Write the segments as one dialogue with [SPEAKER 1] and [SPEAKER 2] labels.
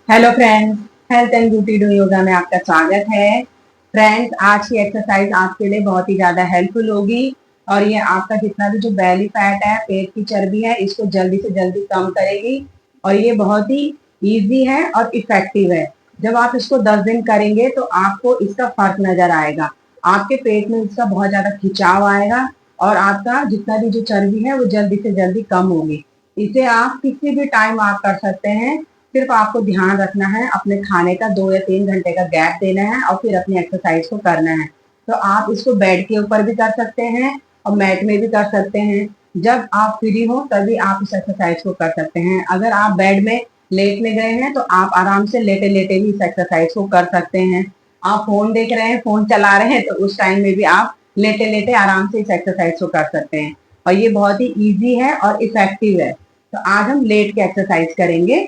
[SPEAKER 1] Hello friends, health and beauty do yoga में आपका स्वागत है। फ्रेंड्स, आज की एक्सरसाइज आपके लिए बहुत ही ज्यादा हेल्पफुल होगी और ये आपका जितना भी जो बेली फैट है, पेट की चर्बी है, इसको जल्दी से जल्दी कम करेगी। और ये बहुत ही इजी है और इफेक्टिव है। जब आप इसको 10 दिन करेंगे तो आपको इसका फर्क नजर आएगा। आपके पेट में इसका बहुत ज्यादा खिंचाव आएगा और आपका जितना भी जो चर्बी है वो जल्दी से जल्दी कम होगी। इसे आप किसी भी टाइम आप कर सकते हैं। सिर्फ आपको ध्यान रखना है, अपने खाने का 2 या 3 घंटे का गैप देना है और फिर अपनी एक्सरसाइज को करना है। तो आप इसको बेड के ऊपर भी कर सकते हैं और मैट में भी कर सकते हैं। जब आप फ्री हो तभी आप इस एक्सरसाइज को कर सकते हैं। अगर आप बेड में लेटने गए हैं तो आप आराम से लेटे लेटे भी इस एक्सरसाइज को कर सकते हैं। आप फोन देख रहे हैं, फोन चला रहे हैं, तो उस टाइम में भी आप लेटे लेटे आराम से इस एक्सरसाइज को कर सकते हैं। और ये बहुत ही ईजी है और इफेक्टिव है। तो आज हम लेट के एक्सरसाइज करेंगे।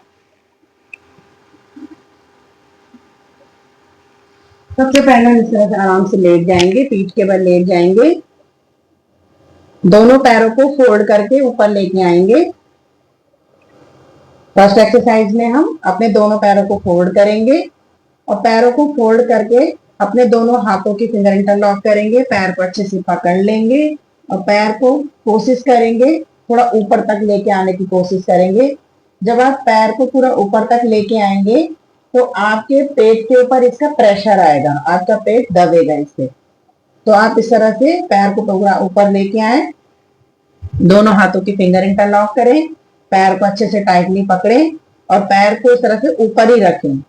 [SPEAKER 1] सबसे पहले हम इस तरह से आराम से लेट जाएंगे, पीठ के बल लेट जाएंगे। दोनों पैरों को फोल्ड करके ऊपर लेके आएंगे। फर्स्ट एक्सरसाइज में हम अपने दोनों पैरों को फोल्ड करेंगे और पैरों को फोल्ड करके अपने दोनों हाथों की फिंगर इंटरलॉक करेंगे, पैर को अच्छे से पकड़ लेंगे और पैर को कोशिश करेंगे थोड़ा ऊपर तक लेके आने की कोशिश करेंगे। जब आप पैर को पूरा ऊपर तक लेके आएंगे तो आपके पेट के ऊपर इसका प्रेशर आएगा, आपका पेट दबेगा इससे। तो आप इस तरह से पैर को पूरा ऊपर लेके आए, दोनों हाथों की फिंगर इंटरलॉक करें, पैर को अच्छे से टाइटली पकड़े और पैर को इस तरह से ऊपर ही रखें।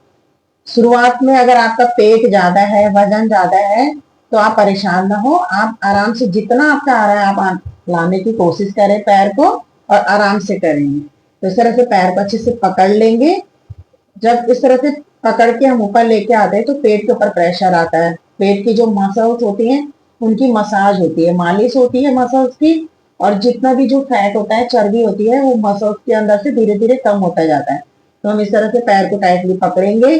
[SPEAKER 1] शुरुआत में अगर आपका पेट ज्यादा है, वजन ज्यादा है, तो आप परेशान ना हो। आप आराम से जितना आपका आ रहा है आप लाने की कोशिश करें पैर को और आराम से करेंगे। तो इस तरह से पैर को अच्छे से पकड़ लेंगे। जब इस तरह से पकड़ के हम ऊपर लेके आते हैं तो पेट के ऊपर प्रेशर आता है। पेट की जो मसल्स होती हैं उनकी मसाज होती है, मालिश होती है मसल्स की। और जितना भी जो फैट होता है, चर्बी होती है, वो मसल्स के अंदर से धीरे धीरे कम होता जाता है। तो हम इस तरह से पैर को टाइटली पकड़ेंगे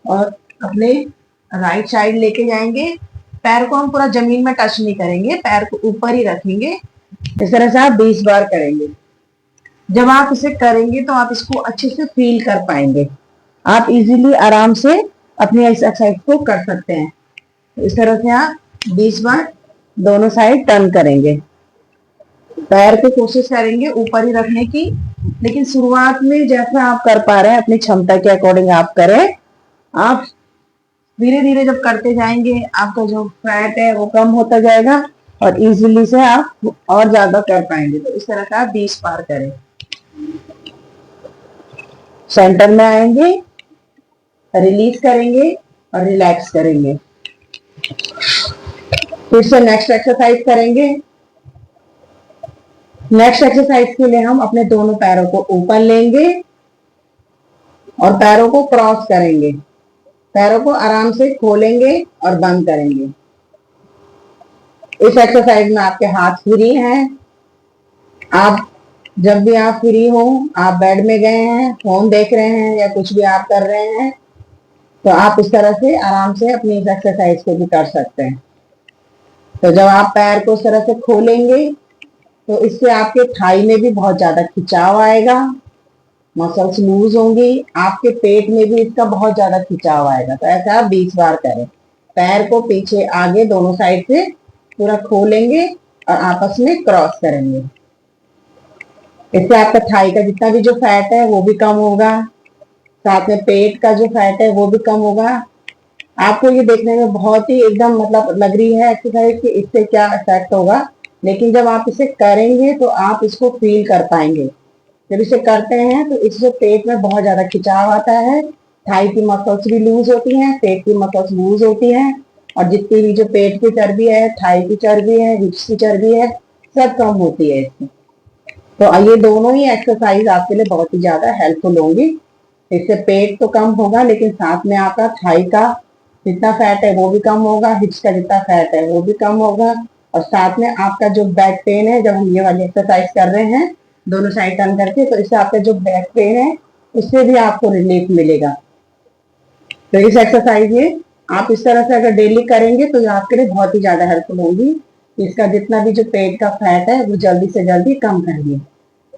[SPEAKER 1] और अपने राइट साइड लेके जाएंगे। पैर को हम पूरा जमीन में टच नहीं करेंगे, पैर को ऊपर ही रखेंगे। इस तरह से आप 20 बार करेंगे। जब आप इसे करेंगे तो आप इसको अच्छे से फील कर पाएंगे। आप इजीली आराम से अपनी एक्सरसाइज को कर सकते हैं। इस तरह से आप 20 बार दोनों साइड टर्न करेंगे। पैर को कोशिश करेंगे ऊपर ही रखने की, लेकिन शुरुआत में जैसा आप कर पा रहे हैं अपनी क्षमता के अकॉर्डिंग आप करें। आप धीरे धीरे जब करते जाएंगे आपका जो फैट है वो कम होता जाएगा और इजीली से आप और ज्यादा कर पाएंगे। तो इस तरह का आप 20 बार करें। सेंटर में आएंगे, रिलीज करेंगे और रिलैक्स करेंगे। फिर से नेक्स्ट एक्सरसाइज करेंगे। नेक्स्ट एक्सरसाइज के लिए हम अपने दोनों पैरों को ऊपर लेंगे और पैरों को क्रॉस करेंगे। पैरों को आराम से खोलेंगे और बंद करेंगे। इस एक्सरसाइज में आपके हाथ फ्री हैं। आप जब भी आप फ्री हो, आप बेड में गए हैं, फोन देख रहे हैं या कुछ भी आप कर रहे हैं, तो आप इस तरह से आराम से अपनी इस एक्सरसाइज को भी कर सकते हैं। तो जब आप पैर को इस तरह से खोलेंगे तो इससे आपके थाई में भी बहुत ज्यादा खिंचाव आएगा, मसल्स लूज होंगी, आपके पेट में भी इसका बहुत ज्यादा खिंचाव आएगा। तो ऐसा आप 20 बार करें। पैर को पीछे आगे दोनों साइड से पूरा खोलेंगे और आपस में क्रॉस करेंगे। इससे आपका थाई का जितना भी जो फैट है वो भी कम होगा, साथ में पेट का जो फैट है वो भी कम होगा। आपको ये देखने में बहुत ही एकदम मतलब लग रही है एक्सरसाइज कि इससे क्या इफेक्ट होगा, लेकिन जब आप इसे करेंगे तो आप इसको फील कर पाएंगे। जब इसे करते हैं तो इससे पेट में बहुत ज्यादा खिंचाव आता है, थाई की मसल्स भी लूज होती हैं, पेट की मसल्स लूज होती हैं और जितनी भी जो पेट की चर्बी है, थाई की चर्बी है, हिप्स की चर्बी है, सब कम होती है इससे। तो ये दोनों ही एक्सरसाइज आपके लिए बहुत ही ज्यादा हेल्पफुल होंगी। इससे पेट तो कम होगा लेकिन साथ में आपका थाई का जितना फैट है वो भी कम होगा, हिप्स का जितना फैट है वो भी कम होगा और साथ में आपका जो बैक पेन है, जब हम ये वाली एक्सरसाइज कर रहे हैं दोनों साइड टर्न करके, तो इससे आपका जो बैक पेन है उससे भी आपको रिलीफ मिलेगा। तो इस एक्सरसाइज में आप इस तरह से अगर डेली करेंगे तो ये आपके लिए बहुत ही ज्यादा हेल्पफुल होगी। इसका जितना भी जो पेट का फैट है वो जल्दी से जल्दी कम करिए।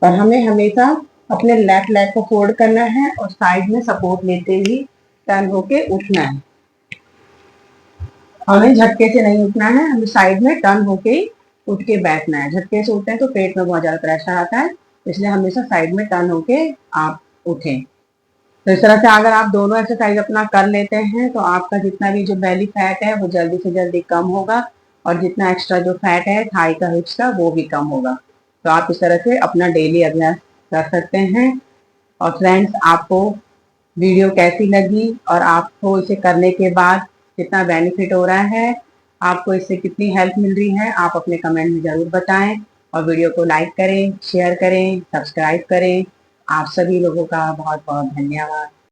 [SPEAKER 1] और हमें हमेशा अपने लेफ्ट लेग को फोल्ड करना है और साइड में सपोर्ट लेते ही टर्न होके उठना है। हमें झटके से नहीं उठना है, हमें साइड में टर्न होके ही उठ के बैठना है। झटके से उठते हैं तो पेट में बहुत ज्यादा प्रेशर आता है, इसलिए हमेशा साइड में टर्न होके आप उठें। तो इस तरह से अगर आप दोनों एक्सरसाइज अपना कर लेते हैं तो आपका जितना भी जो बेली फैट है वो जल्दी से जल्दी कम होगा, और जितना एक्स्ट्रा जो फैट है थाई का, हिप्स का, वो भी कम होगा। तो आप इस तरह से अपना डेली अभ्यास कर सकते हैं। और फ्रेंड्स, आपको वीडियो कैसी लगी और आपको इसे करने के बाद कितना बेनिफिट हो रहा है, आपको इससे कितनी हेल्प मिल रही है, आप अपने कमेंट में ज़रूर बताएं। और वीडियो को लाइक करें, शेयर करें, सब्सक्राइब करें। आप सभी लोगों का बहुत बहुत धन्यवाद।